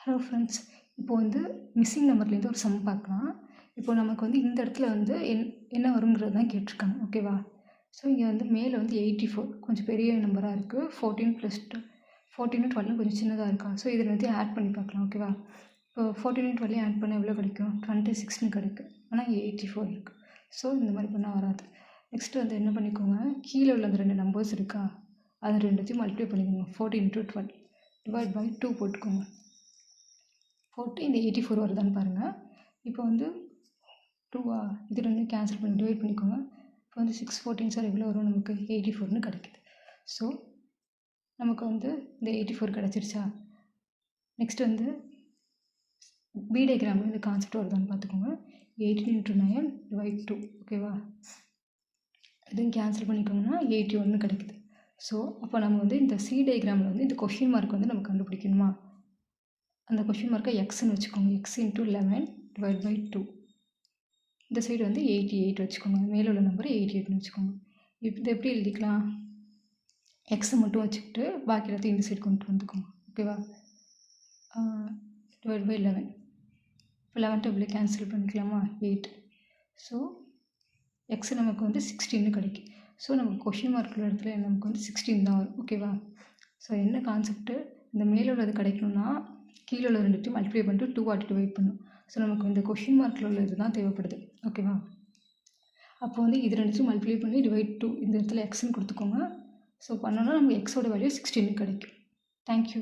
Hello friends, இப்போ வந்து missing நம்பர்லேருந்து ஒரு சம் பார்க்கலாம். இப்போ நமக்கு வந்து இந்த இடத்துல வந்து என்ன வருங்கிறது தான் கேட்டிருக்காங்க. ஓகேவா? ஸோ இங்கே வந்து மேலே வந்து 84 கொஞ்சம் பெரிய நம்பராக இருக்குது. 14 + 2 14 12 கொஞ்சம் சின்னதாக இருக்கா. ஸோ இதில் வந்து ஆட் பண்ணி பார்க்கலாம். ஓகேவா? இப்போ 14 12 ஆட் பண்ணால் எவ்வளோ கிடைக்கும்? 26ன்னு கிடைக்கும். ஆனால் இங்கே 84 இருக்குது. ஸோ இந்த மாதிரி பண்ணால் வராது. நெக்ஸ்ட்டு வந்து என்ன பண்ணிக்கோங்க, கீழே உள்ள அந்த 2 நம்பர்ஸ் இருக்கா, அது ரெண்டுத்தையும் மல்டிப்ளை பண்ணிக்கோங்க. 14 × 12 டிவைட் பை 2 போட்டுக்கோங்க. போட்டு இந்த 84 வருதான்னு பாருங்கள். இப்போ வந்து 2 இது ரெண்டும் கேன்சல் பண்ணி டிவைட் பண்ணிக்கோங்க. இப்போ வந்து 6 14 சார் எவ்வளோ வரும்? நமக்கு 84ன்னு கிடைக்குது. ஸோ நமக்கு வந்து இந்த 84 கிடச்சிருச்சா. நெக்ஸ்ட் வந்து பி டயக்ராமில் இந்த கான்செப்ட் வருதான்னு பார்த்துக்கோங்க. 18 × 9 டிவைட் 2. ஓகேவா? இதுவும் கேன்சல் பண்ணிக்கோங்கன்னா 81 கிடைக்குது. ஸோ அப்போ நம்ம வந்து இந்த சி டயக்ராமில் வந்து இந்த கொஷின் மார்க் வந்து நம்ம கண்டுபிடிக்கணுமா. அந்த கொஷின் மார்க்கை எக்ஸ்ன்னு வச்சுக்கோங்க. x × 11 divide by 2. இந்த சைடு வந்து 88 வச்சுக்கோங்க. மேலே உள்ள நம்பர் 88ன்னு வச்சுக்கோங்க. இது எப்படி எழுதிக்கலாம்? எக்ஸை மட்டும் வச்சுக்கிட்டு பாக்கி எல்லாத்தையும் இந்த சைடு கொண்டு வந்துக்கோங்க. ஓகேவா? Divide by 11. இப்போ 11 எப்படி கேன்சல் பண்ணிக்கலாமா? 8. ஸோ எக்ஸ் நமக்கு வந்து 16ன்னு கிடைக்கும். ஸோ நமக்கு கொஷின் மார்க் உள்ள இடத்துல நமக்கு வந்து 16 தான் வரும். ஓகேவா? ஸோ என்ன கான்செப்ட்டு, இந்த மேலே உள்ளது கிடைக்கணும்னா கீழே உள்ள ரெண்டுத்தையும் மல்டிப்ளை பண்ணிட்டு 2 வாட்டி டிவைட் பண்ணணும். ஸோ நமக்கு இந்த கொஷின் மார்க்கில் உள்ள இது தான் தேவைப்படுது. ஓகேவா? அப்போ வந்து இது ரெண்டுத்தையும் மல்டிப்ளை பண்ணி டிவைட் 2 இந்த இடத்துல எக்ஸ்ன்னு கொடுத்துக்கோங்க. ஸோ பண்ணோன்னா நமக்கு எக்ஸோட வேல்யூ 16 கிடைக்கும். தேங்க்யூ.